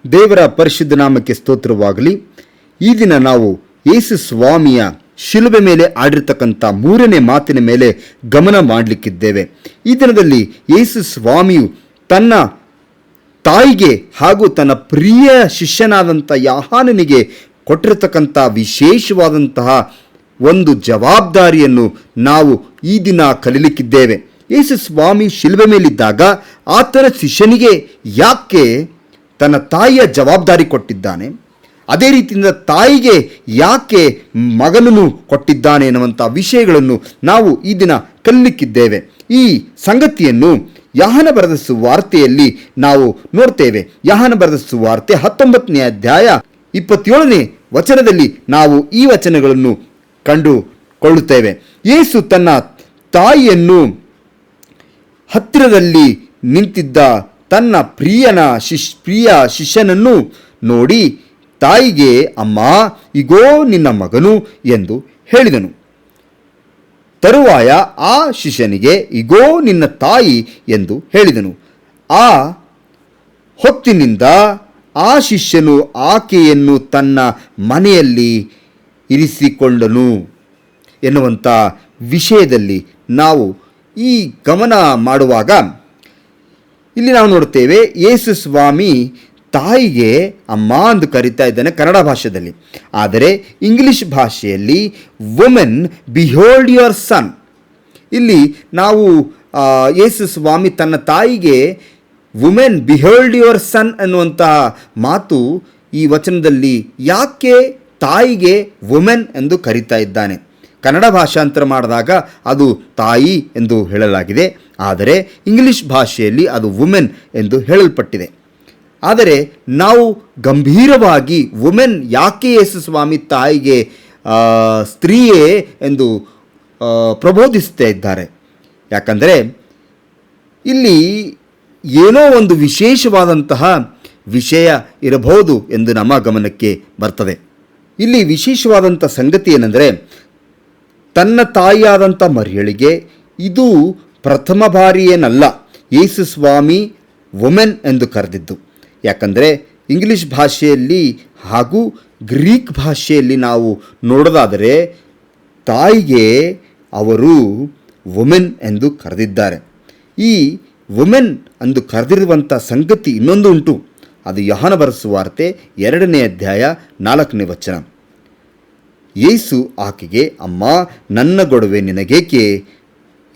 ದೇವರ ಪರಿಶುದ್ಧ ನಾಮಕ್ಕೆ ಸ್ತೋತ್ರವಾಗಲಿ. ಈ ದಿನ ನಾವು ಯೇಸು ಸ್ವಾಮಿಯ ಶಿಲುಬೆ ಮೇಲೆ ಆಡಿರ್ತಕ್ಕಂಥ 3ನೇ ಮಾತಿನ ಮೇಲೆ ಗಮನ ಮಾಡಲಿಕ್ಕಿದ್ದೇವೆ. ಈ ದಿನದಲ್ಲಿ ಯೇಸು ಸ್ವಾಮಿಯು ತನ್ನ ತಾಯಿಗೆ ಹಾಗೂ ತನ್ನ ಪ್ರಿಯ ಶಿಷ್ಯನಾದಂಥ ಯೋಹಾನನಿಗೆ ಕೊಟ್ಟಿರತಕ್ಕಂಥ ವಿಶೇಷವಾದಂತಹ ಒಂದು ಜವಾಬ್ದಾರಿಯನ್ನು ನಾವು ಈ ದಿನ ಕಲಿಲಿಕ್ಕಿದ್ದೇವೆ. ಯೇಸು ಸ್ವಾಮಿ ಶಿಲುಬೆ ಮೇಲಿದ್ದಾಗ ಆತನ ಶಿಷ್ಯನಿಗೆ ಯಾಕೆ ತನ್ನ ತಾಯಿಯ ಜವಾಬ್ದಾರಿ ಕೊಟ್ಟಿದ್ದಾನೆ, ಅದೇ ರೀತಿಯಿಂದ ತಾಯಿಗೆ ಯಾಕೆ ಮಗನನ್ನು ಕೊಟ್ಟಿದ್ದಾನೆ ಎನ್ನುವಂಥ ವಿಷಯಗಳನ್ನು ನಾವು ಈ ದಿನ ಕಲಿಲಿಕ್ಕಿದ್ದೇವೆ. ಈ ಸಂಗತಿಯನ್ನು ಯೋಹಾನ ಬರೆದ ಸುವಾರ್ತೆಯಲ್ಲಿ ನಾವು ನೋಡ್ತೇವೆ. ಯೋಹಾನ ಬರೆದ ಸುವಾರ್ತೆ 19ನೇ ಅಧ್ಯಾಯ 27ನೇ ವಚನದಲ್ಲಿ ನಾವು ಈ ವಚನಗಳನ್ನು ಕಂಡುಕೊಳ್ಳುತ್ತೇವೆ. ಯೇಸು ತನ್ನ ತಾಯಿಯನ್ನು ಹತ್ತಿರದಲ್ಲಿ ನಿಂತಿದ್ದ ತನ್ನ ಪ್ರಿಯ ಶಿಷ್ಯನನ್ನು ನೋಡಿ ತಾಯಿಗೆ, ಅಮ್ಮ, ಇಗೋ ನಿನ್ನ ಮಗನು ಎಂದು ಹೇಳಿದನು. ತರುವಾಯ ಆ ಶಿಷ್ಯನಿಗೆ, ಇಗೋ ನಿನ್ನ ತಾಯಿ ಎಂದು ಹೇಳಿದನು. ಆ ಹೊತ್ತಿನಿಂದ ಆ ಶಿಷ್ಯನು ಆಕೆಯನ್ನು ತನ್ನ ಮನೆಯಲ್ಲಿ ಇರಿಸಿಕೊಂಡನು ಎನ್ನುವಂಥ ವಿಷಯದಲ್ಲಿ ನಾವು ಈ ಗಮನ ಮಾಡುವಾಗ ಇಲ್ಲಿ ನಾವು ನೋಡ್ತೇವೆ, ಯೇಸು ಸ್ವಾಮಿ ತಾಯಿಗೆ ಅಮ್ಮ ಎಂದು ಕರೀತಾ ಇದ್ದಾನೆ ಕನ್ನಡ ಭಾಷೆಯಲ್ಲಿ. ಆದರೆ ಇಂಗ್ಲಿಷ್ ಭಾಷೆಯಲ್ಲಿ ವುಮೆನ್ ಬಿಹೋಲ್ಡ್ ಯುವರ್ ಸನ್. ಇಲ್ಲಿ ನಾವು ಯೇಸು ಸ್ವಾಮಿ ತನ್ನ ತಾಯಿಗೆ ವುಮೆನ್ ಬಿಹೋಲ್ಡ್ ಯುವರ್ ಸನ್ ಅನ್ನುವಂತಹ ಮಾತು ಈ ವಚನದಲ್ಲಿ ಯಾಕೆ ತಾಯಿಗೆ ವುಮೆನ್ ಎಂದು ಕರೀತಾ ಇದ್ದಾನೆ? ಕನ್ನಡ ಭಾಷಾಂತರ ಮಾಡಿದಾಗ ಅದು ತಾಯಿ ಎಂದು ಹೇಳಲಾಗಿದೆ, ಆದರೆ ಇಂಗ್ಲಿಷ್ ಭಾಷೆಯಲ್ಲಿ ಅದು ವುಮೆನ್ ಎಂದು ಹೇಳಲ್ಪಟ್ಟಿದೆ. ಆದರೆ ನಾವು ಗಂಭೀರವಾಗಿ ವುಮೆನ್ ಯಾಕೆ ಯೇಸು ಸ್ವಾಮಿ ತಾಯಿಗೆ ಸ್ತ್ರೀಯೇ ಎಂದು ಪ್ರಬೋಧಿಸ್ತಾ ಇದ್ದಾರೆ? ಯಾಕಂದರೆ ಇಲ್ಲಿ ಏನೋ ಒಂದು ವಿಶೇಷವಾದಂತಹ ವಿಷಯ ಇರಬಹುದು ಎಂದು ನಮ್ಮ ಗಮನಕ್ಕೆ ಬರ್ತದೆ. ಇಲ್ಲಿ ವಿಶೇಷವಾದಂಥ ಸಂಗತಿ ಏನೆಂದರೆ, ತನ್ನ ತಾಯಿಯಾದಂಥ ಮರಿಯಳಿಗೆ ಇದು ಪ್ರಥಮ ಬಾರಿ ಏನಲ್ಲ ಯೇಸು ಸ್ವಾಮಿ ವುಮೆನ್ ಎಂದು ಕರೆದಿದ್ದು. ಯಾಕಂದರೆ ಇಂಗ್ಲಿಷ್ ಭಾಷೆಯಲ್ಲಿ ಹಾಗೂ ಗ್ರೀಕ್ ಭಾಷೆಯಲ್ಲಿ ನಾವು ನೋಡೋದಾದರೆ ತಾಯಿಗೆ ಅವರು ವುಮೆನ್ ಎಂದು ಕರೆದಿದ್ದಾರೆ. ಈ ವುಮೆನ್ ಎಂದು ಕರೆದಿರುವಂಥ ಸಂಗತಿ ಇನ್ನೊಂದು ಉಂಟು. ಅದು ಯೋಹಾನ ಬರೆದ ಸುವಾರ್ತೆ 2ನೇ ಅಧ್ಯಾಯ 4ನೇ ವಚನ. ಯೇಸು ಆಕೆಗೆ, ಅಮ್ಮ, ನನ್ನ ಗೊಡವೆ ನಿನಗೇಕೆ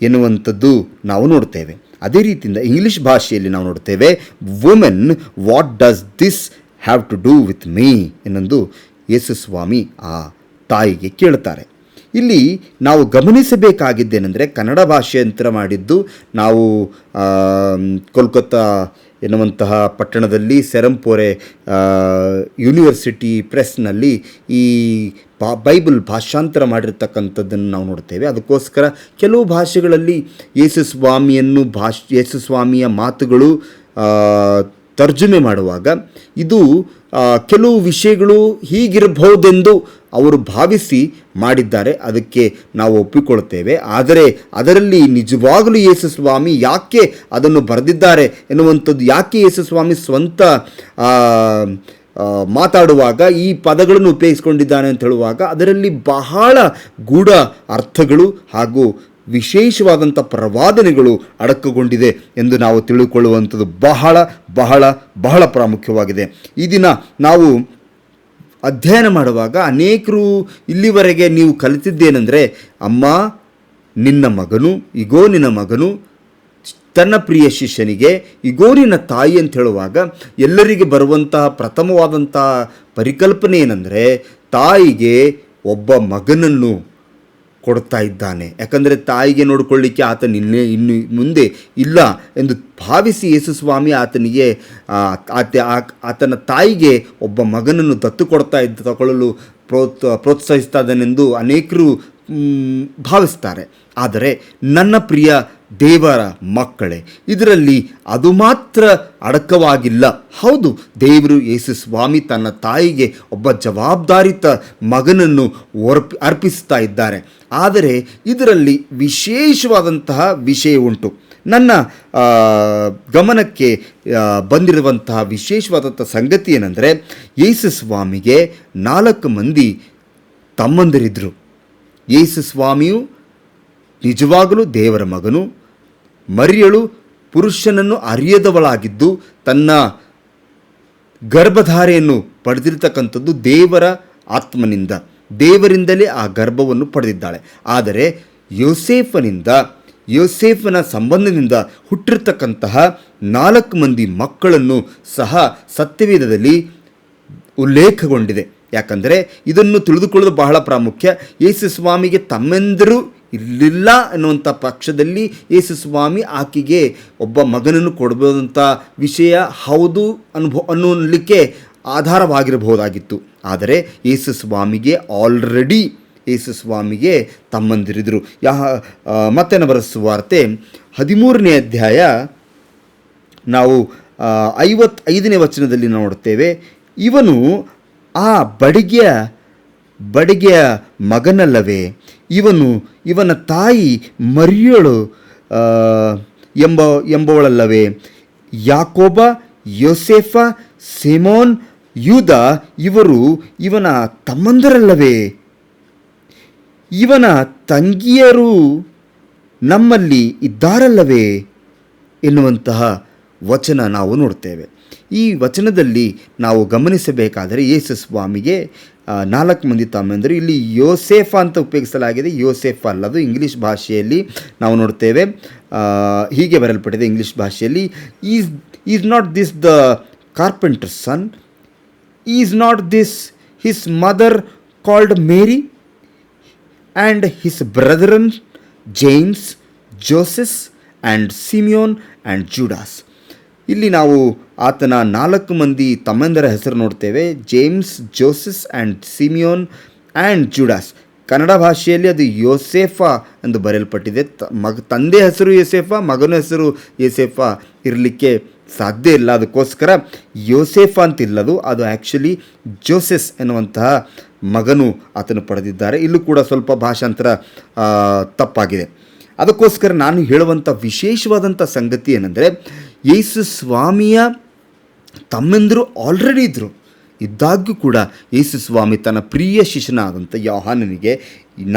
ಎನ್ನುವಂಥದ್ದು ನಾವು ನೋಡ್ತೇವೆ. ಅದೇ ರೀತಿಯಿಂದ ಇಂಗ್ಲಿಷ್ ಭಾಷೆಯಲ್ಲಿ ನಾವು ನೋಡ್ತೇವೆ, women, what does this have to do with me ಎನ್ನುವುದು ಯೇಸು ಸ್ವಾಮಿ ಆ ತಾಯಿಗೆ ಕೇಳ್ತಾರೆ. ಇಲ್ಲಿ ನಾವು ಗಮನಿಸಬೇಕಾಗಿದ್ದೇನೆಂದರೆ, ಕನ್ನಡ ಭಾಷಾಂತರ ಮಾಡಿದ್ದು ನಾವು ಕೋಲ್ಕತ್ತಾ ಎನ್ನುವಂತಹ ಪಟ್ಟಣದಲ್ಲಿ ಸೆರಂಪೋರೆ ಯೂನಿವರ್ಸಿಟಿ ಪ್ರೆಸ್ನಲ್ಲಿ ಈ ಬೈಬಲ್ ಭಾಷಾಂತರ ಮಾಡಿರ್ತಕ್ಕಂಥದ್ದನ್ನು ನಾವು ನೋಡ್ತೇವೆ. ಅದಕ್ಕೋಸ್ಕರ ಕೆಲವು ಭಾಷೆಗಳಲ್ಲಿ ಯೇಸು ಸ್ವಾಮಿಯ ಮಾತುಗಳು ತರ್ಜುಮೆ ಮಾಡುವಾಗ ಇದು ಕೆಲವು ವಿಷಯಗಳು ಹೀಗಿರಬಹುದೆಂದು ಅವರು ಭಾವಿಸಿ ಮಾಡಿದ್ದಾರೆ, ಅದಕ್ಕೆ ನಾವು ಒಪ್ಪಿಕೊಳ್ತೇವೆ. ಆದರೆ ಅದರಲ್ಲಿ ನಿಜವಾಗಲೂ ಯೇಸು ಸ್ವಾಮಿ ಯಾಕೆ ಅದನ್ನು ಬರೆದಿದ್ದಾರೆ ಎನ್ನುವಂಥದ್ದು, ಯಾಕೆ ಯೇಸು ಸ್ವಾಮಿ ಸ್ವಂತ ಮಾತಾಡುವಾಗ ಈ ಪದಗಳನ್ನು ಉಪಯೋಗಿಸಿಕೊಂಡಿದ್ದಾನೆ ಅಂತ ಹೇಳುವಾಗ ಅದರಲ್ಲಿ ಬಹಳ ಗೂಢ ಅರ್ಥಗಳು ಹಾಗೂ ವಿಶೇಷವಾದಂಥ ಪ್ರವಾದನೆಗಳು ಅಡಕಗೊಂಡಿದೆ ಎಂದು ನಾವು ತಿಳಿದುಕೊಳ್ಳುವಂಥದ್ದು ಬಹಳ ಬಹಳ ಬಹಳ ಪ್ರಾಮುಖ್ಯವಾಗಿದೆ. ಈ ದಿನ ನಾವು ಅಧ್ಯಯನ ಮಾಡುವಾಗ ಅನೇಕರು ಇಲ್ಲಿವರೆಗೆ ನೀವು ಕಲಿತಿದ್ದೇನೆಂದರೆ, ಅಮ್ಮ, ನಿನ್ನ ಮಗನು, ಇಗೋ ನಿನ್ನ ಮಗನು, ತನ್ನ ಪ್ರಿಯ ಶಿಷ್ಯನಿಗೆ ಇಗೋ ನಿನ್ನ ತಾಯಿ ಅಂತ ಹೇಳುವಾಗ ಎಲ್ಲರಿಗೆ ಬರುವಂತಹ ಪ್ರಥಮವಾದಂತಹ ಪರಿಕಲ್ಪನೆ ಏನೆಂದರೆ, ತಾಯಿಗೆ ಒಬ್ಬ ಮಗನನ್ನು ಕೊಡ್ತಾ ಇದ್ದಾನೆ. ಯಾಕಂದರೆ ತಾಯಿಗೆ ನೋಡಿಕೊಳ್ಳಿಕ್ಕೆ ಇನ್ನು ಮುಂದೆ ಇಲ್ಲ ಎಂದು ಭಾವಿಸಿ ಯೇಸು ಸ್ವಾಮಿ ಆತನ ತಾಯಿಗೆ ಒಬ್ಬ ಮಗನನ್ನು ದತ್ತು ತಗೊಳ್ಳಲು ಪ್ರೋತ್ಸಾಹಿಸ್ತಾ ಇದ್ದಾನೆಂದು ಅನೇಕರು ಭಾವಿಸ್ತಾರೆ. ಆದರೆ ನನ್ನ ಪ್ರಿಯ ದೇವರ ಮಕ್ಕಳೇ, ಇದರಲ್ಲಿ ಅದು ಮಾತ್ರ ಅಡಕವಾಗಿಲ್ಲ. ಹೌದು, ದೇವರು ಯೇಸು ಸ್ವಾಮಿ ತನ್ನ ತಾಯಿಗೆ ಒಬ್ಬ ಜವಾಬ್ದಾರಿತ ಮಗನನ್ನು ಅರ್ಪಿಸ್ತಾ ಇದ್ದಾರೆ. ಆದರೆ ಇದರಲ್ಲಿ ವಿಶೇಷವಾದಂತಹ ವಿಷಯ ಉಂಟು. ನನ್ನ ಗಮನಕ್ಕೆ ಬಂದಿರುವಂತಹ ವಿಶೇಷವಾದಂಥ ಸಂಗತಿ ಏನಂದರೆ, ಯೇಸು ಸ್ವಾಮಿಗೆ 4 ಮಂದಿ ತಮ್ಮಂದಿರಿದ್ದರು. ಯೇಸು ಸ್ವಾಮಿಯು ನಿಜವಾಗಲೂ ದೇವರ ಮಗನು. ಮರಿಯಳು ಪುರುಷನನ್ನು ಅರಿಯದವಳಾಗಿದ್ದು ತನ್ನ ಗರ್ಭಧಾರೆಯನ್ನು ಪಡೆದಿರ್ತಕ್ಕಂಥದ್ದು ದೇವರ ಆತ್ಮನಿಂದ, ದೇವರಿಂದಲೇ ಆ ಗರ್ಭವನ್ನು ಪಡೆದಿದ್ದಾಳೆ. ಆದರೆ ಯೋಸೇಫನ ಸಂಬಂಧದಿಂದ ಹುಟ್ಟಿರ್ತಕ್ಕಂತಹ 4 ಮಂದಿ ಮಕ್ಕಳನ್ನು ಸಹ ಸತ್ಯವೇದದಲ್ಲಿ ಉಲ್ಲೇಖಗೊಂಡಿದೆ. ಯಾಕಂದರೆ ಇದನ್ನು ತಿಳಿದುಕೊಳ್ಳೋದು ಬಹಳ ಪ್ರಾಮುಖ್ಯ. ಯೇಸು ಸ್ವಾಮಿಗೆ ತಮ್ಮೆಂದರು ಇರಲಿಲ್ಲ ಎನ್ನುವಂಥ ಪಕ್ಷದಲ್ಲಿ ಯೇಸು ಸ್ವಾಮಿ ಆಕೆಗೆ ಒಬ್ಬ ಮಗನನ್ನು ಕೊಡಬಹುದಂಥ ವಿಷಯ ಹೌದು ಅನ್ನಲಿಕ್ಕೆ ಆಧಾರವಾಗಿರಬಹುದಾಗಿತ್ತು. ಆದರೆ ಯೇಸು ಸ್ವಾಮಿಗೆ ಆಲ್ರೆಡಿ ಯೇಸು ಸ್ವಾಮಿಗೆ ತಮ್ಮಂದಿರಿದ್ರು. ಮತ್ತೇನ ಬರೆದ ಸುವಾರ್ತೆ 13ನೇ ಅಧ್ಯಾಯ ನಾವು 55ನೇ ವಚನದಲ್ಲಿ ನೋಡುತ್ತೇವೆ. ಇವನು ಆ ಬಡಿಗೆಯ ಮಗನಲ್ಲವೇ? ಇವನ ತಾಯಿ ಮರಿಯಳು ಎಂಬವಳಲ್ಲವೇ? ಯಾಕೋಬ, ಯೋಸೇಫ, ಸಿಮೋನ್, ಯೂದ ಇವರು ಇವನ ತಮ್ಮಂದರಲ್ಲವೇ? ಇವನ ತಂಗಿಯರು ನಮ್ಮಲ್ಲಿ ಇದ್ದಾರಲ್ಲವೇ ಎನ್ನುವಂತಹ ವಚನ ನಾವು ನೋಡ್ತೇವೆ. ಈ ವಚನದಲ್ಲಿ ನಾವು ಗಮನಿಸಬೇಕಾದರೆ ಯೇಸು ಸ್ವಾಮಿಗೆ 4 ಮಂದಿ ತಮ್ಮಂದಿರು. ಇಲ್ಲಿ ಯೋಸೇಫ ಅಂತ ಉಪಯೋಗಿಸಲಾಗಿದೆ, ಯೋಸೇಫ ಅಲ್ಲದು. ಇಂಗ್ಲೀಷ್ ಭಾಷೆಯಲ್ಲಿ ನಾವು ನೋಡ್ತೇವೆ, ಹೀಗೆ ಬರೆಯಲ್ಪಟ್ಟಿದೆ ಇಂಗ್ಲೀಷ್ ಭಾಷೆಯಲ್ಲಿ, is not this the carpenter's son, is not this his mother called Mary and his brethren James, Joses and Simeon and Judas. ಇಲ್ಲಿ ನಾವು ಆತನ 4 ಮಂದಿ ತಮ್ಮಂದರ ಹೆಸರು ನೋಡ್ತೇವೆ, James, Joses and Simeon and Judas. Kannada ಭಾಷೆಯಲ್ಲಿ ಅದು ಯೋಸೇಫ ಎಂದು ಬರೆಯಲ್ಪಟ್ಟಿದೆ. ತಂದೆ ಹೆಸರು ಯೋಸೇಫ, ಮಗನ ಹೆಸರು ಯೋಸೇಫ ಇರಲಿಕ್ಕೆ ಸಾಧ್ಯ ಇಲ್ಲ. ಅದಕ್ಕೋಸ್ಕರ ಯೋಸೇಫ ಅಂತಿಲ್ಲದು, ಅದು ಆ್ಯಕ್ಚುಲಿ ಜೋಸೆಸ್ ಎನ್ನುವಂತಹ ಮಗನು ಆತನು ಪಡೆದಿದ್ದಾರೆ. ಇಲ್ಲೂ ಕೂಡ ಸ್ವಲ್ಪ ಭಾಷಾಂತರ ತಪ್ಪಾಗಿದೆ. ಅದಕ್ಕೋಸ್ಕರ ನಾನು ಹೇಳುವಂಥ ವಿಶೇಷವಾದಂಥ ಸಂಗತಿ ಏನೆಂದರೆ, ಯೇಸು ಸ್ವಾಮಿಯ ತಮ್ಮೆಂದರು ಆಲ್ರೆಡಿ ಇದ್ದಾಗ್ಯೂ ಕೂಡ ಯೇಸು ಸ್ವಾಮಿ ತನ್ನ ಪ್ರಿಯ ಶಿಷ್ಯನಾದಂಥ ಯೋಹಾನನಿಗೆ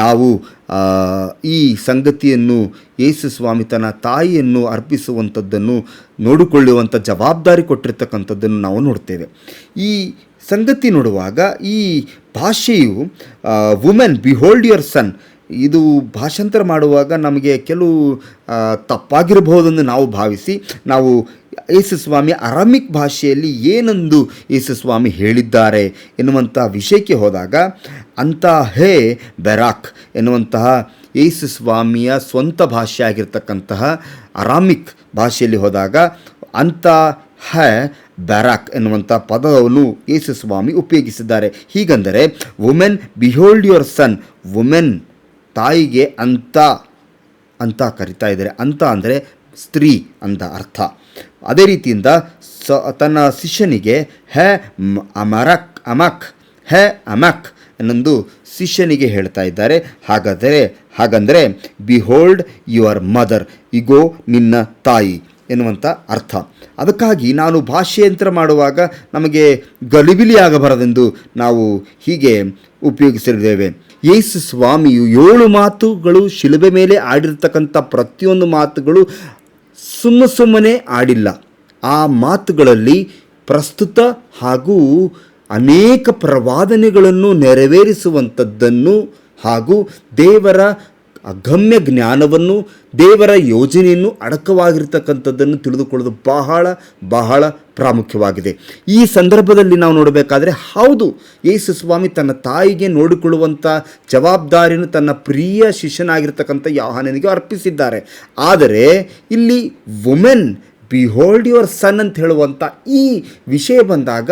ನಾವು ಈ ಸಂಗತಿಯನ್ನು, ಯೇಸು ಸ್ವಾಮಿ ತನ್ನ ತಾಯಿಯನ್ನು ಅರ್ಪಿಸುವಂಥದ್ದನ್ನು ನೋಡಿಕೊಳ್ಳುವಂಥ ಜವಾಬ್ದಾರಿ ಕೊಟ್ಟಿರ್ತಕ್ಕಂಥದ್ದನ್ನು ನಾವು ನೋಡ್ತೇವೆ. ಈ ಸಂಗತಿ ನೋಡುವಾಗ ಈ ಭಾಷೆಯು ವುಮೆನ್ ಬಿಹೋಲ್ಡ್ ಯುವರ್ ಸನ್, ಇದು ಭಾಷಾಂತರ ಮಾಡುವಾಗ ನಮಗೆ ಕೆಲವು ತಪ್ಪಾಗಿರಬಹುದೆಂದು ನಾವು ಭಾವಿಸಿ ನಾವು ಯೇಸು ಸ್ವಾಮಿ ಅರಾಮಿಕ್ ಭಾಷೆಯಲ್ಲಿ ಏನೆಂದು ಯೇಸು ಸ್ವಾಮಿ ಹೇಳಿದ್ದಾರೆ ಎನ್ನುವಂತಹ ವಿಷಯಕ್ಕೆ ಹೋದಾಗ, ಅಂತ ಹೇ ಬೆರಾಕ್ ಎನ್ನುವಂತಹ ಯೇಸು ಸ್ವಾಮಿಯ ಸ್ವಂತ ಭಾಷೆ ಆಗಿರ್ತಕ್ಕಂತಹ ಅರಾಮಿಕ್ ಭಾಷೆಯಲ್ಲಿ ಹೋದಾಗ ಅಂತ ಹೇ ಬ್ಯಾರಾಕ್ ಎನ್ನುವಂಥ ಪದವನ್ನು ಯೇಸು ಸ್ವಾಮಿ ಉಪಯೋಗಿಸಿದ್ದಾರೆ. ಹೀಗಂದರೆ woman behold your son, woman ತಾಯಿಗೆ ಅಂತ ಕರಿತಾ ಇದ್ದಾರೆ. ಅಂತ ಅಂದರೆ ಸ್ತ್ರೀ ಅಂತ ಅರ್ಥ. ಅದೇ ರೀತಿಯಿಂದ ತನ್ನ ಶಿಷ್ಯನಿಗೆ ಹೇ ಅಮಕ್ ಎನ್ನೊಂದು ಶಿಷ್ಯನಿಗೆ ಹೇಳ್ತಾ ಇದ್ದಾರೆ. ಹಾಗಂದರೆ ಬಿಹೋಲ್ಡ್ ಯುವರ್ ಮದರ್, ಇಗೋ ನಿನ್ನ ತಾಯಿ ಎನ್ನುವಂಥ ಅರ್ಥ. ಅದಕ್ಕಾಗಿ ನಾನು ಭಾಷೆಯಂತ್ರ ಮಾಡುವಾಗ ನಮಗೆ ಗಲಿಬಿಲಿಯಾಗಬಾರದೆಂದು ನಾವು ಹೀಗೆ ಉಪಯೋಗಿಸಿದ್ದೇವೆ. ಯೇಸು ಸ್ವಾಮಿಯು 7 ಮಾತುಗಳು ಶಿಲುಬೆ ಮೇಲೆ ಆಡಿರ್ತಕ್ಕಂಥ ಪ್ರತಿಯೊಂದು ಮಾತುಗಳು ಸುಮ್ಮನೆ ಆಡಿಲ್ಲ. ಆ ಮಾತುಗಳಲ್ಲಿ ಪ್ರಸ್ತುತ ಹಾಗೂ ಅನೇಕ ಪ್ರವಾದನೆಗಳನ್ನು ನೆರವೇರಿಸುವಂಥದ್ದನ್ನು ಹಾಗೂ ದೇವರ ಅಗಮ್ಯ ಜ್ಞಾನವನ್ನು, ದೇವರ ಯೋಜನೆಯನ್ನು ಅಡಕವಾಗಿರ್ತಕ್ಕಂಥದ್ದನ್ನು ತಿಳಿದುಕೊಳ್ಳೋದು ಬಹಳ ಪ್ರಾಮುಖ್ಯವಾಗಿದೆ. ಈ ಸಂದರ್ಭದಲ್ಲಿ ನಾವು ನೋಡಬೇಕಾದ್ರೆ, ಹೌದು, ಯೇಸು ಸ್ವಾಮಿ ತನ್ನ ತಾಯಿಗೆ ನೋಡಿಕೊಳ್ಳುವಂಥ ಜವಾಬ್ದಾರಿಯನ್ನು ತನ್ನ ಪ್ರಿಯ ಶಿಷ್ಯನಾಗಿರ್ತಕ್ಕಂಥ ಯೋಹಾನನಿಗೆ ಅರ್ಪಿಸಿದ್ದಾರೆ. ಆದರೆ ಇಲ್ಲಿ ವುಮೆನ್ ಬಿಹೋಲ್ಡ್ ಯುವರ್ ಸನ್ ಅಂತ ಹೇಳುವಂಥ ಈ ವಿಷಯ ಬಂದಾಗ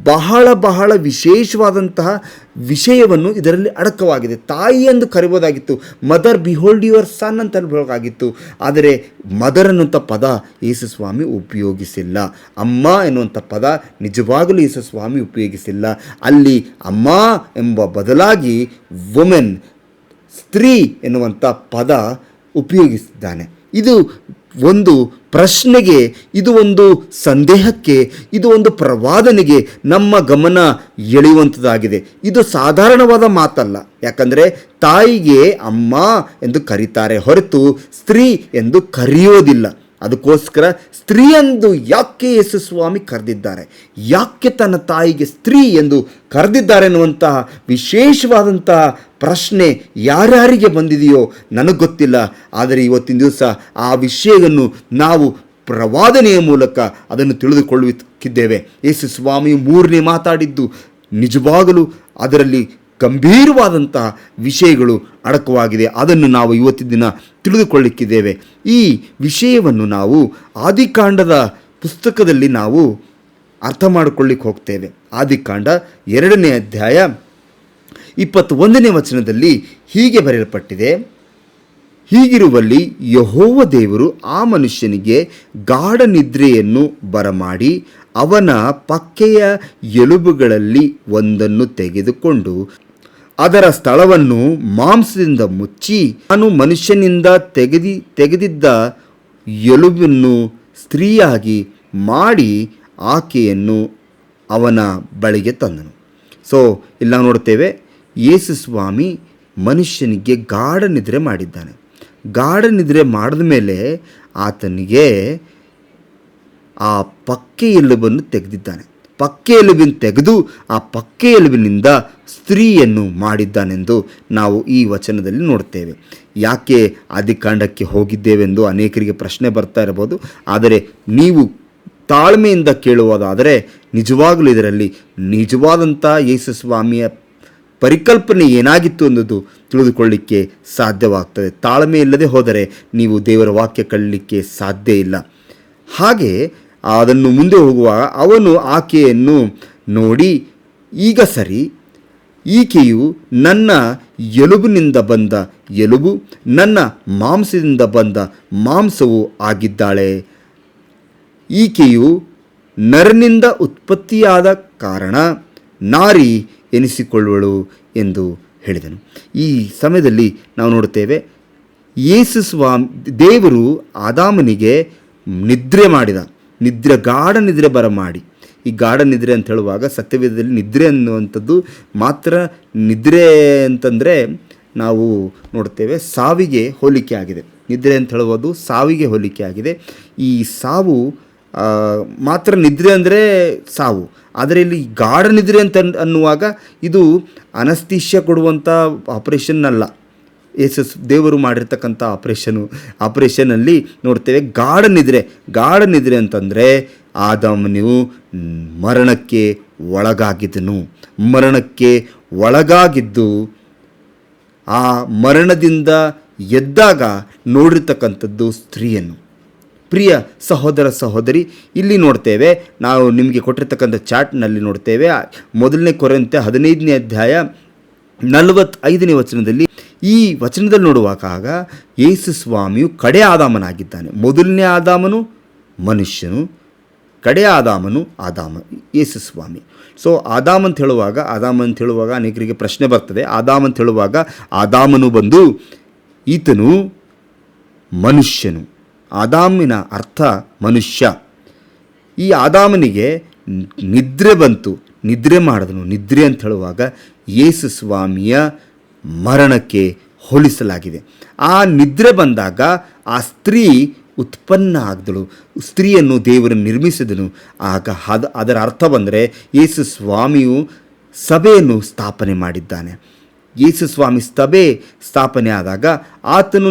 ಬಹಳ ವಿಶೇಷವಾದಂತಹ ವಿಷಯವನ್ನು ಇದರಲ್ಲಿ ಅಡಕವಾಗಿದೆ. ತಾಯಿ ಎಂದು ಕರೆಯಬಹುದಾಗಿತ್ತು, ಮದರ್ ಬಿಹೋಲ್ಡ್ ಯುವರ್ ಸನ್ ಅಂತ ಹೇಳಬೇಕಾಗಿತ್ತು. ಆದರೆ ಮದರ್ ಅನ್ನುವಂಥ ಪದ ಯೇಸು ಸ್ವಾಮಿ ಉಪಯೋಗಿಸಿಲ್ಲ. ಅಮ್ಮ ಎನ್ನುವಂಥ ಪದ ನಿಜವಾಗಲೂ ಯೇಸು ಸ್ವಾಮಿ ಉಪಯೋಗಿಸಿಲ್ಲ. ಅಲ್ಲಿ ಅಮ್ಮ ಎಂಬ ಬದಲಾಗಿ ವುಮೆನ್, ಸ್ತ್ರೀ ಎನ್ನುವಂಥ ಪದ ಉಪಯೋಗಿಸಿದ್ದಾನೆ. ಇದು ಒಂದು ಪ್ರಶ್ನೆಗೆ, ಇದು ಒಂದು ಸಂದೇಹಕ್ಕೆ, ಇದು ಒಂದು ಪ್ರವಾದನೆಗೆ ನಮ್ಮ ಗಮನ ಎಳೆಯುವಂಥದ್ದಾಗಿದೆ. ಇದು ಸಾಧಾರಣವಾದ ಮಾತಲ್ಲ. ಯಾಕಂದರೆ ತಾಯಿಗೆ ಅಮ್ಮ ಎಂದು ಕರೀತಾರೆ ಹೊರತು ಸ್ತ್ರೀ ಎಂದು ಕರೆಯೋದಿಲ್ಲ. ಅದಕ್ಕೋಸ್ಕರ ಸ್ತ್ರೀ ಎಂದು ಯಾಕೆ ಯೇಸು ಸ್ವಾಮಿ ಕರೆದಿದ್ದಾರೆ, ಯಾಕೆ ತನ್ನ ತಾಯಿಗೆ ಸ್ತ್ರೀ ಎಂದು ಕರೆದಿದ್ದಾರೆ ಎನ್ನುವಂತಹ ವಿಶೇಷವಾದಂತಹ ಪ್ರಶ್ನೆ ಯಾರ್ಯಾರಿಗೆ ಬಂದಿದೆಯೋ ನನಗೆ ಗೊತ್ತಿಲ್ಲ. ಆದರೆ ಇವತ್ತಿನ ದಿವಸ ಆ ವಿಷಯವನ್ನು ನಾವು ಪ್ರವಾದನೆಯ ಮೂಲಕ ಅದನ್ನು ತಿಳಿದುಕೊಳ್ಳುತ್ತಿದ್ದೇವೆ. ಯೇಸು ಸ್ವಾಮಿಯು ಮೂರನೇ ಮಾತಾಡಿದ್ದು ನಿಜವಾಗಲೂ ಅದರಲ್ಲಿ ಗಂಭೀರವಾದಂತಹ ವಿಷಯಗಳು ಅಡಕವಾಗಿದೆ. ಅದನ್ನು ನಾವು ಇವತ್ತಿನ ದಿನ ತಿಳಿದುಕೊಳ್ಳಿಕ್ಕಿದ್ದೇವೆ. ಈ ವಿಷಯವನ್ನು ನಾವು ಆದಿಕಾಂಡದ ಪುಸ್ತಕದಲ್ಲಿ ನಾವು ಅರ್ಥ ಮಾಡಿಕೊಳ್ಳಿಕ್ಕೆ ಹೋಗ್ತೇವೆ. ಆದಿಕಾಂಡ 2ನೇ ಅಧ್ಯಾಯ 21ನೇ ವಚನದಲ್ಲಿ ಹೀಗೆ ಬರೆಯಲ್ಪಟ್ಟಿದೆ, ಹೀಗಿರುವಲ್ಲಿ ಯೆಹೋವ ದೇವರು ಆ ಮನುಷ್ಯನಿಗೆ ಗಾಢ ನಿದ್ರೆಯನ್ನು ಬರಮಾಡಿ ಅವನ ಪಕ್ಕೆಯ ಎಲುಬುಗಳಲ್ಲಿ ಒಂದನ್ನು ತೆಗೆದುಕೊಂಡು ಅದರ ಸ್ಥಳವನ್ನು ಮಾಂಸದಿಂದ ಮುಚ್ಚಿ ತಾನು ಮನುಷ್ಯನಿಂದ ತೆಗೆದಿದ್ದ ಎಲುಬನ್ನು ಸ್ತ್ರೀಯಾಗಿ ಮಾಡಿ ಆಕೆಯನ್ನು ಅವನ ಬಳಿಗೆ ತಂದನು. ಸೊ ಇಲ್ಲಿ ನಾವು ನೋಡ್ತೇವೆ, ಯೇಸು ಸ್ವಾಮಿ ಮನುಷ್ಯನಿಗೆ ಗಾಢ ನಿದ್ರೆ ಮಾಡಿದ್ದಾನೆ. ಗಾಢ ನಿದ್ರೆ ಮಾಡಿದ ಮೇಲೆ ಆತನಿಗೆ ಆ ಪಕ್ಕೆ ಎಲುಬನ್ನು ತೆಗೆದಿದ್ದಾನೆ. ಪಕ್ಕೆ ಎಲುಬಿನ ತೆಗೆದು ಆ ಪಕ್ಕೆ ಎಲುಬಿನಿಂದ ಸ್ತ್ರೀಯನ್ನು ಮಾಡಿದ್ದಾನೆಂದು ನಾವು ಈ ವಚನದಲ್ಲಿ ನೋಡ್ತೇವೆ. ಯಾಕೆ ಆದಿಕಾಂಡಕ್ಕೆ ಹೋಗಿದ್ದೇವೆಂದು ಅನೇಕರಿಗೆ ಪ್ರಶ್ನೆ ಬರ್ತಾ ಇರಬಹುದು. ಆದರೆ ನೀವು ತಾಳ್ಮೆಯಿಂದ ಕೇಳುವುದಾದರೆ ನಿಜವಾಗಲೂ ಇದರಲ್ಲಿ ನಿಜವಾದಂಥ ಯೇಸು ಸ್ವಾಮಿಯ ಪರಿಕಲ್ಪನೆ ಏನಾಗಿತ್ತು ಅನ್ನೋದು ತಿಳಿದುಕೊಳ್ಳಿಕ್ಕೆ ಸಾಧ್ಯವಾಗ್ತದೆ. ತಾಳ್ಮೆ ಇಲ್ಲದೆ ಹೋದರೆ ನೀವು ದೇವರ ವಾಕ್ಯ ಕಳಲಿಕ್ಕೆ ಸಾಧ್ಯ ಇಲ್ಲ. ಹಾಗೆ ಅದನ್ನು ಮುಂದೆ ಹೋಗುವಾಗ ಅವನು ಆಕೆಯನ್ನು ನೋಡಿ, ಈಗ ಸರಿ, ಈಕೆಯು ನನ್ನ ಎಲುಬಿನಿಂದ ಬಂದ ಎಲುಬು, ನನ್ನ ಮಾಂಸದಿಂದ ಬಂದ ಮಾಂಸವು ಆಗಿದ್ದಾಳೆ. ಈಕೆಯು ನರನಿಂದ ಉತ್ಪತ್ತಿಯಾದ ಕಾರಣ ನಾರಿ ಎನಿಸಿಕೊಳ್ಳುವಳು ಎಂದು ಹೇಳಿದನು. ಈ ಸಮಯದಲ್ಲಿ ನಾವು ನೋಡುತ್ತೇವೆ, ಯೇಸು ಸ್ವಾಮಿ ದೇವರು ಆದಾಮನಿಗೆ ನಿದ್ರೆ ಮಾಡಿದ. ಗಾಢ ನಿದ್ರೆ ಬರಮಾಡಿ. ಈ ಗಾಢ ನಿದ್ರೆ ಅಂತ ಹೇಳುವಾಗ ಸತ್ಯವೇದದಲ್ಲಿ ನಿದ್ರೆ ಅನ್ನುವಂಥದ್ದು ಮಾತ್ರ ನಿದ್ರೆ ಅಂತಂದರೆ ನಾವು ನೋಡ್ತೇವೆ ಸಾವಿಗೆ ಹೋಲಿಕೆ ಆಗಿದೆ. ನಿದ್ರೆ ಅಂತ ಹೇಳುವುದು ಸಾವಿಗೆ ಹೋಲಿಕೆ ಆಗಿದೆ. ಈ ಸಾವು ಮಾತ್ರ ನಿದ್ರೆ ಅಂದರೆ ಸಾವು. ಆದರೆ ಇಲ್ಲಿ ಗಾಢ ನಿದ್ರೆ ಅಂತ ಅನ್ನುವಾಗ ಇದು ಅನಸ್ತೀಷ್ಯ ಕೊಡುವಂಥ ಆಪರೇಷನ್ ಅಲ್ಲ. ಯೇಸು ದೇವರು ಮಾಡಿರ್ತಕ್ಕಂಥ ಆಪರೇಷನಲ್ಲಿ ನೋಡ್ತೇವೆ ಗಾಢ ನಿದ್ರೆ ಅಂತಂದರೆ ಆದಾಮನು ಮರಣಕ್ಕೆ ಒಳಗಾಗಿದ್ದನು. ಮರಣಕ್ಕೆ ಒಳಗಾಗಿದ್ದು ಆ ಮರಣದಿಂದ ಎದ್ದಾಗ ನೋಡಿರ್ತಕ್ಕಂಥದ್ದು ಸ್ತ್ರೀಯನ್ನು. ಪ್ರಿಯ ಸಹೋದರ ಸಹೋದರಿ, ಇಲ್ಲಿ ನೋಡ್ತೇವೆ, ನಾವು ನಿಮಗೆ ಕೊಟ್ಟಿರ್ತಕ್ಕಂಥ ಚಾಟ್ನಲ್ಲಿ ನೋಡ್ತೇವೆ, 1 ಕೊರಿಂಥೆ 15ನೇ ಅಧ್ಯಾಯ 45ನೇ ವಚನದಲ್ಲಿ, ಈ ವಚನದಲ್ಲಿ ನೋಡುವಾಗ ಯೇಸು ಸ್ವಾಮಿಯು ಕಡೆ ಆದಾಮನಾಗಿದ್ದಾನೆ. ಮೊದಲನೇ ಆದಾಮನು ಮನುಷ್ಯನು, ಕಡೆ ಆದಾಮನು ಯೇಸು ಸ್ವಾಮಿ. ಸೊ ಆದಾಮ ಅಂತ ಹೇಳುವಾಗ ಅನೇಕರಿಗೆ ಪ್ರಶ್ನೆ ಬರ್ತದೆ. ಆದಾಮ ಅಂತ ಹೇಳುವಾಗ ಆದಾಮನು ಬಂದು ಈತನು ಮನುಷ್ಯನು. ಆದಾಮಿನ ಅರ್ಥ ಮನುಷ್ಯ. ಈ ಆದಾಮನಿಗೆ ನಿದ್ರೆ ಬಂತು, ನಿದ್ರೆ ಮಾಡಿದನು. ನಿದ್ರೆ ಅಂತ ಹೇಳುವಾಗ ಯೇಸು ಸ್ವಾಮಿಯ ಮರಣಕ್ಕೆ ಹೋಲಿಸಲಾಗಿದೆ. ಆ ನಿದ್ರೆ ಬಂದಾಗ ಆ ಸ್ತ್ರೀ ಉತ್ಪನ್ನ ಆಗಿದಳು. ಸ್ತ್ರೀಯನ್ನು ದೇವರು ನಿರ್ಮಿಸಿದನು. ಆಗ ಅದರ ಅರ್ಥ ಬಂದರೆ ಯೇಸು ಸ್ವಾಮಿಯು ಸಭೆಯನ್ನು ಸ್ಥಾಪನೆ ಮಾಡಿದ್ದಾನೆ. ಯೇಸು ಸ್ವಾಮಿ ಸಭೆ ಸ್ಥಾಪನೆ ಆದಾಗ ಆತನು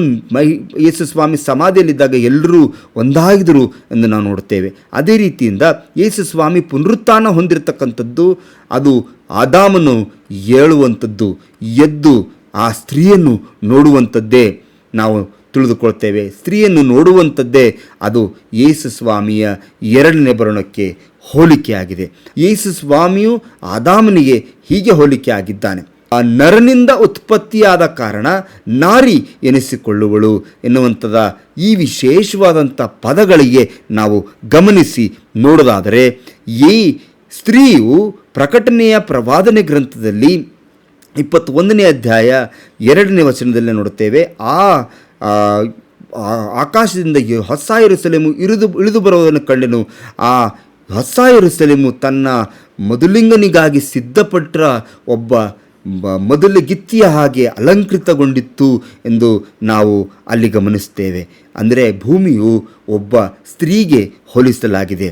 ಯೇಸು ಸ್ವಾಮಿ ಸಮಾಧಿಯಲ್ಲಿದ್ದಾಗ ಎಲ್ಲರೂ ಒಂದಾಗಿದ್ದರು ಎಂದು ನಾವು ನೋಡ್ತೇವೆ. ಅದೇ ರೀತಿಯಿಂದ ಯೇಸು ಸ್ವಾಮಿ ಪುನರುತ್ಥಾನ ಹೊಂದಿರತಕ್ಕಂಥದ್ದು ಅದು ಆದಾಮನು ಏಳುವಂಥದ್ದು, ಎದ್ದು ಆ ಸ್ತ್ರೀಯನ್ನು ನೋಡುವಂಥದ್ದೇ ನಾವು ತಿಳಿದುಕೊಳ್ತೇವೆ. ಸ್ತ್ರೀಯನ್ನು ನೋಡುವಂಥದ್ದೇ ಅದು ಯೇಸು ಸ್ವಾಮಿಯ 2ನೇ ಬರೋಣಕ್ಕೆ ಹೋಲಿಕೆಯಾಗಿದೆ. ಯೇಸು ಸ್ವಾಮಿಯು ಆದಾಮನಿಗೆ ಹೀಗೆ ಹೋಲಿಕೆ ಆಗಿದ್ದಾನೆ. ಆ ನರನಿಂದ ಉತ್ಪತ್ತಿಯಾದ ಕಾರಣ ನಾರಿ ಎನಿಸಿಕೊಳ್ಳುವಳು ಎನ್ನುವಂಥದ ಈ ವಿಶೇಷವಾದಂಥ ಪದಗಳಿಗೆ ನಾವು ಗಮನಿಸಿ ನೋಡೋದಾದರೆ, ಈ ಸ್ತ್ರೀಯು ಪ್ರಕಟಣೆಯ ಪ್ರವಾದನೆ ಗ್ರಂಥದಲ್ಲಿ 21ನೇ ಅಧ್ಯಾಯ 2ನೇ ವಚನದಲ್ಲಿ ನೋಡುತ್ತೇವೆ. ಆಕಾಶದಿಂದ ಹೊಸ ಯೆರೂಸಲೇಮು ಇಳಿದು ಬರುವುದನ್ನು ಕಂಡೆನು. ಆ ಹೊಸ ಯೆರೂಸಲೇಮು ತನ್ನ ಮಧುಲಿಂಗನಿಗಾಗಿ ಸಿದ್ಧಪಟ್ಟ ಒಬ್ಬ ಮೊದಲಿಗಿತ್ತಿಯ ಹಾಗೆ ಅಲಂಕೃತಗೊಂಡಿತ್ತು ಎಂದು ನಾವು ಅಲ್ಲಿ ಗಮನಿಸ್ತೇವೆ. ಅಂದರೆ ಭೂಮಿಯು ಒಬ್ಬ ಸ್ತ್ರೀಗೆ ಹೋಲಿಸಲಾಗಿದೆ.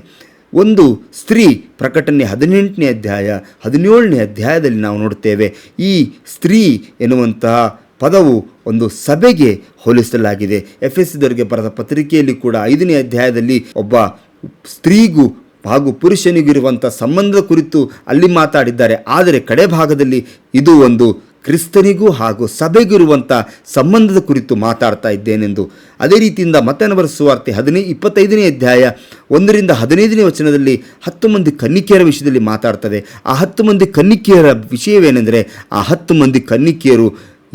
ಒಂದು ಸ್ತ್ರೀ, ಪ್ರಕಟಣೆ 18ನೇ ಅಧ್ಯಾಯ 17ನೇ ಅಧ್ಯಾಯದಲ್ಲಿ ನಾವು ನೋಡುತ್ತೇವೆ. ಈ ಸ್ತ್ರೀ ಎನ್ನುವಂತಹ ಪದವು ಒಂದು ಸಭೆಗೆ ಹೋಲಿಸಲಾಗಿದೆ. ಎಫೆಸದವರಿಗೆ ಬರೆದ ಪತ್ರಿಕೆಯಲ್ಲಿ ಕೂಡ 5ನೇ ಅಧ್ಯಾಯದಲ್ಲಿ ಒಬ್ಬ ಸ್ತ್ರೀಗೂ ಹಾಗೂ ಪುರುಷನಿಗಿರುವಂಥ ಸಂಬಂಧದ ಕುರಿತು ಅಲ್ಲಿ ಮಾತಾಡಿದ್ದಾರೆ. ಆದರೆ ಕಡೆ ಭಾಗದಲ್ಲಿ ಇದು ಒಂದು ಕ್ರಿಸ್ತನಿಗೂ ಹಾಗೂ ಸಭೆಗಿರುವಂಥ ಸಂಬಂಧದ ಕುರಿತು ಮಾತಾಡ್ತಾ ಇದ್ದೇನೆಂದು. ಅದೇ ರೀತಿಯಿಂದ ಮತ್ತಾಯನ ಬರೆದ ಸುವಾರ್ತೆ 25ನೇ ಅಧ್ಯಾಯ 1ರಿಂದ 15ನೇ ವಚನದಲ್ಲಿ 10 ಮಂದಿ ಕನ್ನಿಕೆಯರ ವಿಷಯದಲ್ಲಿ ಮಾತಾಡ್ತದೆ. ಆ 10 ಮಂದಿ ಕನ್ನಿಕೆಯರ ವಿಷಯವೇನೆಂದರೆ, ಆ 10 ಮಂದಿ ಕನ್ನಿಕೆಯರು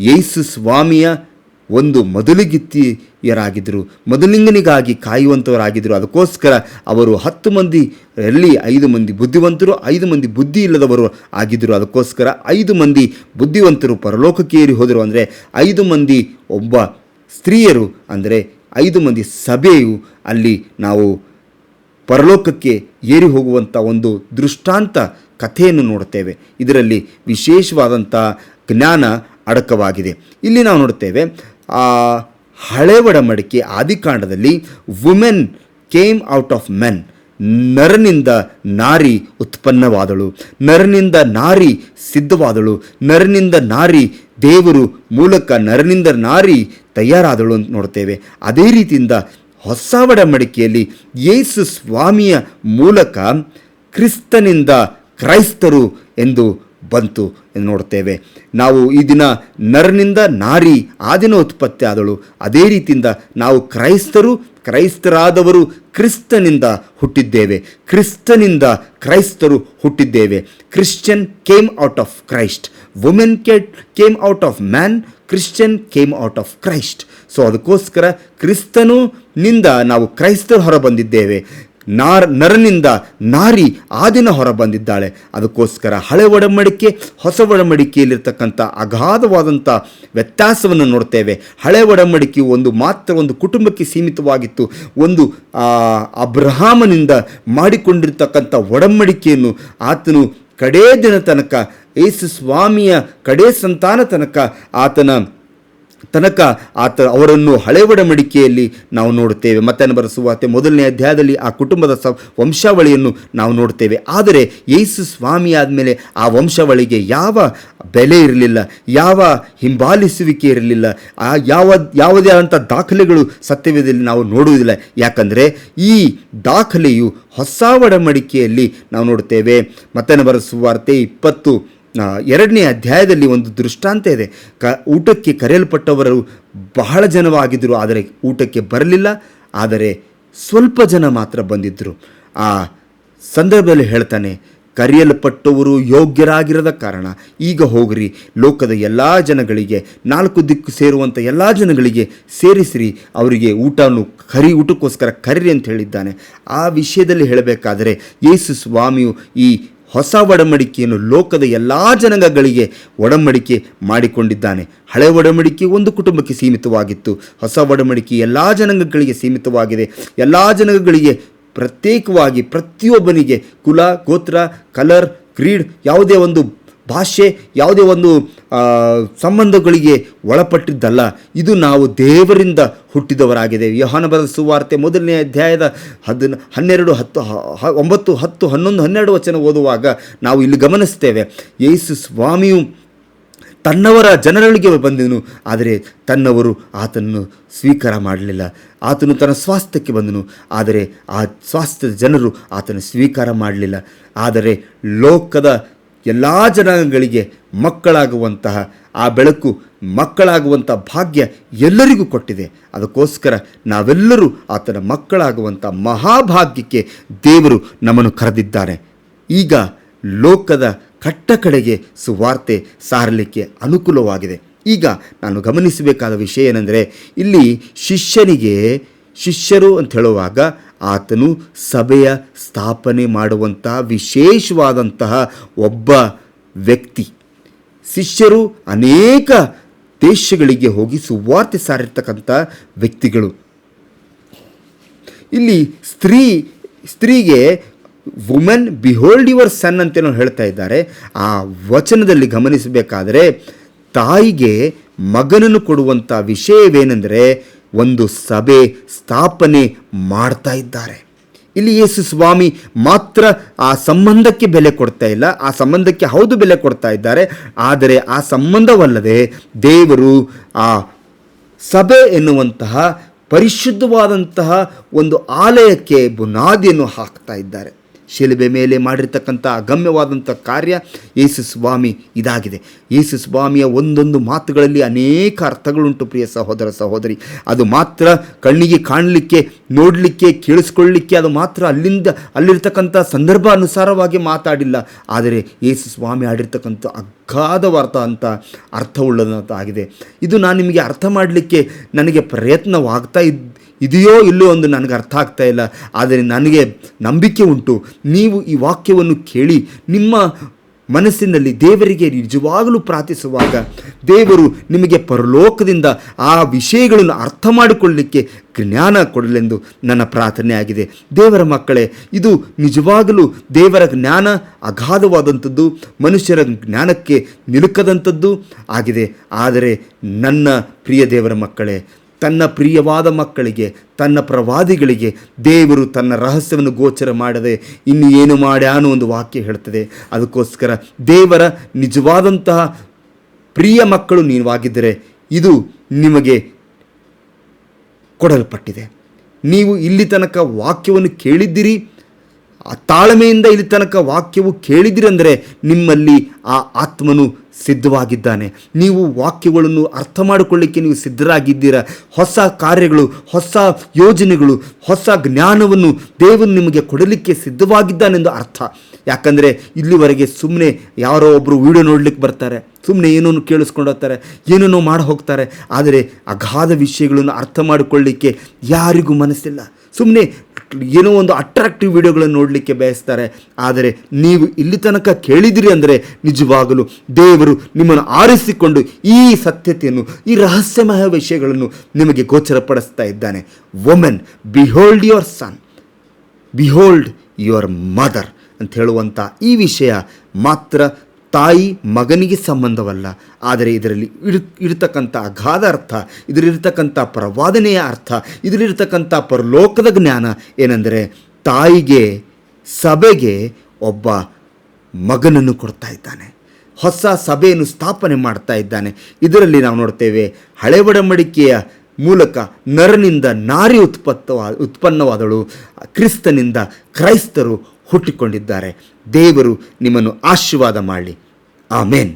ಯೇಸು ಸ್ವಾಮಿಯ ಒಂದು ಮೊದಲಿಗಿತ್ತಿಯರಾಗಿದ್ದರು, ಮೊದಲಿಂಗನಿಗಾಗಿ ಕಾಯುವಂಥವರಾಗಿದ್ದರು. ಅದಕ್ಕೋಸ್ಕರ ಅವರು 10 ಮಂದಿಯಲ್ಲಿ 5 ಮಂದಿ ಬುದ್ಧಿವಂತರು, 5 ಮಂದಿ ಬುದ್ಧಿ ಇಲ್ಲದವರು ಆಗಿದ್ದರು. ಅದಕ್ಕೋಸ್ಕರ 5 ಮಂದಿ ಬುದ್ಧಿವಂತರು ಪರಲೋಕಕ್ಕೆ ಏರಿ ಹೋದರು. ಅಂದರೆ 5 ಮಂದಿ ಒಬ್ಬ ಸ್ತ್ರೀಯರು, ಅಂದರೆ 5 ಮಂದಿ ಸಭೆಯು ಅಲ್ಲಿ ನಾವು ಪರಲೋಕಕ್ಕೆ ಏರಿ ಹೋಗುವಂಥ ಒಂದು ದೃಷ್ಟಾಂತ ಕಥೆಯನ್ನು ನೋಡುತ್ತೇವೆ. ಇದರಲ್ಲಿ ವಿಶೇಷವಾದಂಥ ಜ್ಞಾನ ಅಡಕವಾಗಿದೆ. ಇಲ್ಲಿ ನಾವು ನೋಡುತ್ತೇವೆ, ಹಳೆ ಒಡಂಬಡಿಕೆ ಆದಿಕಾಂಡದಲ್ಲಿ woman came out of man, ನರನಿಂದ ನಾರಿ ಉತ್ಪನ್ನವಾದಳು, ನರನಿಂದ ನಾರಿ ಸಿದ್ಧವಾದಳು, ನರನಿಂದ ನಾರಿ ದೇವರು ಮೂಲಕ ನರನಿಂದ ನಾರಿ ತಯಾರಾದಳು ಅಂತ ನೋಡ್ತೇವೆ. ಅದೇ ರೀತಿಯಿಂದ ಹೊಸ ಒಡಂಬಡಿಕೆಯಲ್ಲಿ ಯೇಸು ಸ್ವಾಮಿಯ ಮೂಲಕ ಕ್ರಿಸ್ತನಿಂದ ಕ್ರೈಸ್ತರು ಎಂದು ಬಂತು ಎಂದು ನೋಡ್ತೇವೆ. ನಾವು ಈ ದಿನ ನರನಿಂದ ನಾರಿ ಆ ದಿನ ಉತ್ಪತ್ತಿ ಆದಳು. ಅದೇ ರೀತಿಯಿಂದ ನಾವು ಕ್ರೈಸ್ತರಾದವರು ಕ್ರಿಸ್ತನಿಂದ ಹುಟ್ಟಿದ್ದೇವೆ, ಕ್ರಿಸ್ತನಿಂದ ಕ್ರೈಸ್ತರು ಹುಟ್ಟಿದ್ದೇವೆ. Christian came out of Christ, woman came out of man, Christian came out of Christ. So ಅದಕ್ಕೋಸ್ಕರ ಕ್ರಿಸ್ತನಿಂದ ನಾವು ಕ್ರೈಸ್ತರು ಹೊರ ಬಂದಿದ್ದೇವೆ. ನರನಿಂದ ನಾರಿ ಆ ದಿನ ಹೊರ ಬಂದಿದ್ದಾಳೆ. ಅದಕ್ಕೋಸ್ಕರ ಹಳೆ ಒಡಂಬಡಿಕೆ ಹೊಸ ಒಡಂಬಡಿಕೆಯಲ್ಲಿರ್ತಕ್ಕಂಥ ಅಗಾಧವಾದಂಥ ವ್ಯತ್ಯಾಸವನ್ನು ನೋಡ್ತೇವೆ. ಹಳೆ ಒಡಂಬಡಿಕೆಯು ಒಂದು ಕುಟುಂಬಕ್ಕೆ ಸೀಮಿತವಾಗಿತ್ತು. ಒಂದು ಅಬ್ರಹಾಮನಿಂದ ಮಾಡಿಕೊಂಡಿರ್ತಕ್ಕಂಥ ಒಡಂಬಡಿಕೆಯನ್ನು ಆತನು ಕಡೇ ದಿನ ತನಕ, ಯೇಸು ಸ್ವಾಮಿಯ ಕಡೇ ಸಂತಾನ ತನಕ ಅವರನ್ನು ಹಳೆ ಒಡಂಬಡಿಕೆಯಲ್ಲಿ ನಾವು ನೋಡುತ್ತೇವೆ. ಮತ್ತಾಯನ ಬರೆದ ಸುವಾರ್ತೆ 1ನೇ ಅಧ್ಯಾಯದಲ್ಲಿ ಆ ಕುಟುಂಬದ ವಂಶಾವಳಿಯನ್ನು ನಾವು ನೋಡುತ್ತೇವೆ. ಆದರೆ ಯೇಸು ಸ್ವಾಮಿ ಆದಮೇಲೆ ಆ ವಂಶಾವಳಿಗೆ ಯಾವ ಬೆಲೆ ಇರಲಿಲ್ಲ, ಯಾವ ಹಿಂಬಾಲಿಸುವಿಕೆ ಇರಲಿಲ್ಲ, ಯಾವುದೇ ಆದಂಥ ದಾಖಲೆಗಳು ಸತ್ಯವೇದದಲ್ಲಿ ನಾವು ನೋಡುವುದಿಲ್ಲ. ಯಾಕಂದರೆ ಈ ದಾಖಲೆಯು ಹೊಸ ಒಡಂಬಡಿಕೆಯಲ್ಲಿ ನಾವು ನೋಡುತ್ತೇವೆ. ಮತ್ತಾಯನ ಬರೆದ ಸುವಾರ್ತೆ 22ನೇ ಅಧ್ಯಾಯದಲ್ಲಿ ಒಂದು ದೃಷ್ಟಾಂತ ಇದೆ. ಊಟಕ್ಕೆ ಕರೆಯಲ್ಪಟ್ಟವರು ಬಹಳ ಜನವಾಗಿದ್ದರು, ಆದರೆ ಊಟಕ್ಕೆ ಬರಲಿಲ್ಲ. ಆದರೆ ಸ್ವಲ್ಪ ಜನ ಮಾತ್ರ ಬಂದಿದ್ದರು. ಆ ಸಂದರ್ಭದಲ್ಲಿ ಹೇಳ್ತಾನೆ, ಕರೆಯಲ್ಪಟ್ಟವರು ಯೋಗ್ಯರಾಗಿರದ ಕಾರಣ ಈಗ ಹೋಗ್ರಿ, ಲೋಕದ ಎಲ್ಲ ಜನಗಳಿಗೆ, 4 ದಿಕ್ಕು ಸೇರುವಂಥ ಎಲ್ಲ ಜನಗಳಿಗೆ ಸೇರಿಸಿರಿ, ಅವರಿಗೆ ಊಟಕ್ಕೋಸ್ಕರ ಕರೀರಿ ಅಂತ ಹೇಳಿದ್ದಾನೆ. ಆ ವಿಷಯದಲ್ಲಿ ಹೇಳಬೇಕಾದರೆ ಯೇಸು ಸ್ವಾಮಿಯು ಈ ಹೊಸ ಒಡಂಬಡಿಕೆಯನ್ನು ಲೋಕದ ಎಲ್ಲ ಜನಾಂಗಗಳಿಗೆ ಒಡಂಬಡಿಕೆ ಮಾಡಿಕೊಂಡಿದ್ದಾನೆ. ಹಳೆ ಒಡಂಬಡಿಕೆ ಒಂದು ಕುಟುಂಬಕ್ಕೆ ಸೀಮಿತವಾಗಿತ್ತು, ಹೊಸ ಒಡಂಬಡಿಕೆ ಎಲ್ಲ ಜನಾಂಗಗಳಿಗೆ ಸೀಮಿತವಾಗಿದೆ. ಎಲ್ಲ ಜನಾಂಗಗಳಿಗೆ ಪ್ರತ್ಯೇಕವಾಗಿ ಪ್ರತಿಯೊಬ್ಬನಿಗೆ ಕುಲ, ಗೋತ್ರ, ಕಲರ್, ಕ್ರೀಡ್, ಯಾವುದೇ ಒಂದು ಭಾಷೆ, ಯಾವುದೇ ಒಂದು ಸಂಬಂಧಗಳಿಗೆ ಒಳಪಟ್ಟಿದ್ದಲ್ಲ. ಇದು ನಾವು ದೇವರಿಂದ ಹುಟ್ಟಿದವರಾಗಿದೆ. ಯೋಹಾನ ಬರೆದ ಸುವಾರ್ತೆ 1ನೇ ಅಧ್ಯಾಯದ 12, 9, 10, 11, 12 ವಚನ ಓದುವಾಗ ನಾವು ಇಲ್ಲಿ ಗಮನಿಸ್ತೇವೆ, ಯೇಸು ಸ್ವಾಮಿಯು ತನ್ನವರ ಜನರೊಳಗೆ ಬಂದನು, ಆದರೆ ತನ್ನವರು ಆತನನ್ನು ಸ್ವೀಕಾರ ಮಾಡಲಿಲ್ಲ. ಆತನು ತನ್ನ ಸ್ವಾಸ್ಥ್ಯಕ್ಕೆ ಬಂದನು, ಆದರೆ ಆ ಸ್ವಾಸ್ಥ್ಯದ ಜನರು ಆತನ ಸ್ವೀಕಾರ ಮಾಡಲಿಲ್ಲ. ಆದರೆ ಲೋಕದ ಎಲ್ಲ ಜನಾಂಗಗಳಿಗೆ ಮಕ್ಕಳಾಗುವಂತಹ ಆ ಬೆಳಕು, ಮಕ್ಕಳಾಗುವಂಥ ಭಾಗ್ಯ ಎಲ್ಲರಿಗೂ ಕೊಟ್ಟಿದೆ. ಅದಕ್ಕೋಸ್ಕರ ನಾವೆಲ್ಲರೂ ಆತನ ಮಕ್ಕಳಾಗುವಂಥ ಮಹಾಭಾಗ್ಯಕ್ಕೆ ದೇವರು ನಮ್ಮನ್ನು ಕರೆದಿದ್ದಾನೆ. ಈಗ ಲೋಕದ ಕಡೆಗೆ ಸುವಾರ್ತೆ ಸಾರಲಿಕ್ಕೆ ಅನುಕೂಲವಾಗಿದೆ. ಈಗ ನಾನು ಗಮನಿಸಬೇಕಾದ ವಿಷಯ ಏನೆಂದರೆ, ಇಲ್ಲಿ ಶಿಷ್ಯರು ಅಂತ ಹೇಳುವಾಗ ಆತನು ಸಭೆಯ ಸ್ಥಾಪನೆ ಮಾಡುವಂಥ ವಿಶೇಷವಾದಂತಹ ಒಬ್ಬ ವ್ಯಕ್ತಿ. ಶಿಷ್ಯರು ಅನೇಕ ದೇಶಗಳಿಗೆ ಹೋಗಿ ಸುವಾರ್ತೆ ಸಾರಿರ್ತಕ್ಕಂಥ ವ್ಯಕ್ತಿಗಳು. ಇಲ್ಲಿ ಸ್ತ್ರೀಗೆ ವುಮೆನ್ ಬಿಹೋಲ್ಡ್ ಯುವರ್ ಸನ್ ಅಂತೇನೋ ಹೇಳ್ತಾ ಇದ್ದಾರೆ. ಆ ವಚನದಲ್ಲಿ ಗಮನಿಸಬೇಕಾದರೆ ತಾಯಿಗೆ ಮಗನನ್ನು ಕೊಡುವಂಥ ವಿಷಯವೇನೆಂದರೆ ಒಂದು ಸಭೆ ಸ್ಥಾಪನೆ ಮಾಡ್ತಾ ಇದ್ದಾರೆ. ಇಲ್ಲಿ ಯೇಸು ಸ್ವಾಮಿ ಮಾತ್ರ ಆ ಸಂಬಂಧಕ್ಕೆ ಬೆಲೆ ಕೊಡ್ತಾ ಇಲ್ಲ, ಆ ಸಂಬಂಧಕ್ಕೆ ಹೌದು ಬೆಲೆ ಕೊಡ್ತಾ ಇದ್ದಾರೆ, ಆದರೆ ಆ ಸಂಬಂಧವಲ್ಲದೆ ದೇವರು ಆ ಸಭೆ ಎನ್ನುವಂತಹ ಪರಿಶುದ್ಧವಾದಂತಹ ಒಂದು ಆಲಯಕ್ಕೆ ಬುನಾದಿಯನ್ನು ಹಾಕ್ತಾ ಇದ್ದಾರೆ. ಶಿಲುಬೆ ಮೇಲೆ ಮಾಡಿರ್ತಕ್ಕಂಥ ಅಗಮ್ಯವಾದಂಥ ಕಾರ್ಯ ಯೇಸು ಸ್ವಾಮಿ ಇದಾಗಿದೆ. ಯೇಸು ಸ್ವಾಮಿಯ ಒಂದೊಂದು ಮಾತುಗಳಲ್ಲಿ ಅನೇಕ ಅರ್ಥಗಳುಂಟು ಪ್ರಿಯ ಸಹೋದರ ಸಹೋದರಿ. ಅದು ಮಾತ್ರ ಕಣ್ಣಿಗೆ ಕಾಣಲಿಕ್ಕೆ, ನೋಡಲಿಕ್ಕೆ, ಕೇಳಿಸ್ಕೊಳ್ಳಲಿಕ್ಕೆ ಅದು ಮಾತ್ರ ಅಲ್ಲಿರ್ತಕ್ಕಂಥ ಸಂದರ್ಭಾನುಸಾರವಾಗಿ ಮಾತಾಡಿಲ್ಲ. ಆದರೆ ಯೇಸು ಸ್ವಾಮಿ ಆಡಿರ್ತಕ್ಕಂಥ ಅಗಾಧವಾದ ಅಂತ ಅರ್ಥವುಳ್ಳದಾಗಿದೆ. ಇದು ನಾನು ನಿಮಗೆ ಅರ್ಥ ಮಾಡಲಿಕ್ಕೆ ನನಗೆ ಪ್ರಯತ್ನವಾಗ್ತಾ ಇದೆಯೋ ಇಲ್ಲೋ ಒಂದು ನನಗೆ ಅರ್ಥ ಆಗ್ತಾ ಇಲ್ಲ. ಆದರೆ ನನಗೆ ನಂಬಿಕೆ ಉಂಟು, ನೀವು ಈ ವಾಕ್ಯವನ್ನು ಕೇಳಿ ನಿಮ್ಮ ಮನಸ್ಸಿನಲ್ಲಿ ದೇವರಿಗೆ ನಿಜವಾಗಲೂ ಪ್ರಾರ್ಥಿಸುವಾಗ ದೇವರು ನಿಮಗೆ ಪರಲೋಕದಿಂದ ಆ ವಿಷಯಗಳನ್ನು ಅರ್ಥ ಮಾಡಿಕೊಳ್ಳಲಿಕ್ಕೆ ಜ್ಞಾನ ಕೊಡಲೆಂದು ನನ್ನ ಪ್ರಾರ್ಥನೆ ಆಗಿದೆ. ದೇವರ ಮಕ್ಕಳೇ, ಇದು ನಿಜವಾಗಲೂ ದೇವರ ಜ್ಞಾನ ಅಗಾಧವಾದಂಥದ್ದು, ಮನುಷ್ಯರ ಜ್ಞಾನಕ್ಕೆ ನಿಲುಕದಂಥದ್ದು ಆಗಿದೆ. ಆದರೆ ನನ್ನ ಪ್ರಿಯ ದೇವರ ಮಕ್ಕಳೇ, ತನ್ನ ಪ್ರಿಯವಾದ ಮಕ್ಕಳಿಗೆ, ತನ್ನ ಪ್ರವಾದಿಗಳಿಗೆ ದೇವರು ತನ್ನ ರಹಸ್ಯವನ್ನು ಗೋಚರ ಮಾಡದೆ ಇನ್ನು ಏನು ಮಾಡ್ಯಾನು ಒಂದು ವಾಕ್ಯ ಹೇಳ್ತದೆ. ಅದಕ್ಕೋಸ್ಕರ ದೇವರ ನಿಜವಾದಂತಹ ಪ್ರಿಯ ಮಕ್ಕಳು ನೀವಾಗಿದ್ದರೆ ಇದು ನಿಮಗೆ ಕೊಡಲ್ಪಟ್ಟಿದೆ. ನೀವು ಇಲ್ಲಿ ತನಕ ವಾಕ್ಯವನ್ನು ಕೇಳಿದ್ದೀರಿ, ಆ ತಾಳ್ಮೆಯಿಂದ ಇಲ್ಲಿ ತನಕ ವಾಕ್ಯವು ಕೇಳಿದಿರಿ ಅಂದರೆ ನಿಮ್ಮಲ್ಲಿ ಆ ಆತ್ಮನು ಸಿದ್ಧವಾಗಿದ್ದಾನೆ. ನೀವು ವಾಕ್ಯಗಳನ್ನು ಅರ್ಥ ಮಾಡಿಕೊಳ್ಳಿಕ್ಕೆ ನೀವು ಸಿದ್ಧರಾಗಿದ್ದೀರಾ. ಹೊಸ ಕಾರ್ಯಗಳು, ಹೊಸ ಯೋಜನೆಗಳು, ಹೊಸ ಜ್ಞಾನವನ್ನು ದೇವರು ನಿಮಗೆ ಕೊಡಲಿಕ್ಕೆ ಸಿದ್ಧವಾಗಿದ್ದಾನೆಂದು ಅರ್ಥ. ಯಾಕಂದರೆ ಇಲ್ಲಿವರೆಗೆ ಸುಮ್ಮನೆ ಯಾರೋ ಒಬ್ಬರು ವಿಡಿಯೋ ನೋಡ್ಲಿಕ್ಕೆ ಬರ್ತಾರೆ, ಸುಮ್ಮನೆ ಏನೋ ಕೇಳಿಸ್ಕೊಂಡು ಹೋಗ್ತಾರೆ, ಏನೇನೋ ಮಾಡಿ ಹೋಗ್ತಾರೆ. ಆದರೆ ಅಗಾಧ ವಿಷಯಗಳನ್ನು ಅರ್ಥ ಮಾಡಿಕೊಳ್ಳಲಿಕ್ಕೆ ಯಾರಿಗೂ ಮನಸ್ಸಿಲ್ಲ. ಸುಮ್ಮನೆ ಏನೋ ಒಂದು ಅಟ್ರಾಕ್ಟಿವ್ ವಿಡಿಯೋಗಳನ್ನು ನೋಡಲಿಕ್ಕೆ ಬಯಸ್ತಾರೆ. ಆದರೆ ನೀವು ಇಲ್ಲಿ ತನಕ ಕೇಳಿದಿರಿ ಅಂದರೆ ನಿಜವಾಗಲೂ ದೇವರು ನಿಮ್ಮನ್ನು ಆರಿಸಿಕೊಂಡು ಈ ಸತ್ಯತೆಯನ್ನು, ಈ ರಹಸ್ಯಮಯ ವಿಷಯಗಳನ್ನು ನಿಮಗೆ ಗೋಚರಪಡಿಸ್ತಾ ಇದ್ದಾನೆ. Women behold your sun, behold your mother ಅಂತ ಹೇಳುವಂಥ ಈ ವಿಷಯ ಮಾತ್ರ ತಾಯಿ ಮಗನಿಗೆ ಸಂಬಂಧವಲ್ಲ. ಆದರೆ ಇದರಲ್ಲಿ ಇರತಕ್ಕಂಥ ಅಗಾಧ ಅರ್ಥ, ಇದರಲ್ಲಿರ್ತಕ್ಕಂಥ ಪ್ರವಾದನೆಯ ಅರ್ಥ, ಇದರಲ್ಲಿರ್ತಕ್ಕಂಥ ಪರಲೋಕದ ಜ್ಞಾನ ಏನೆಂದರೆ ತಾಯಿಗೆ, ಸಭೆಗೆ ಒಬ್ಬ ಮಗನನ್ನು ಕೊಡ್ತಾ ಇದ್ದಾನೆ, ಹೊಸ ಸಭೆಯನ್ನು ಸ್ಥಾಪನೆ ಮಾಡ್ತಾ ಇದ್ದಾನೆ. ಇದರಲ್ಲಿ ನಾವು ನೋಡ್ತೇವೆ, ಹಳೆ ಒಡಂಬಡಿಕೆಯ ಮೂಲಕ ನರನಿಂದ ನಾರಿ ಉತ್ಪನ್ನವಾದಳು, ಕ್ರಿಸ್ತನಿಂದ ಕ್ರೈಸ್ತರು ಹುಟ್ಟಿಕೊಂಡಿದ್ದಾರೆ. ದೇವರು ನಿಮ್ಮನ್ನು ಆಶೀರ್ವಾದ ಮಾಡಲಿ. ಆಮೇನ್.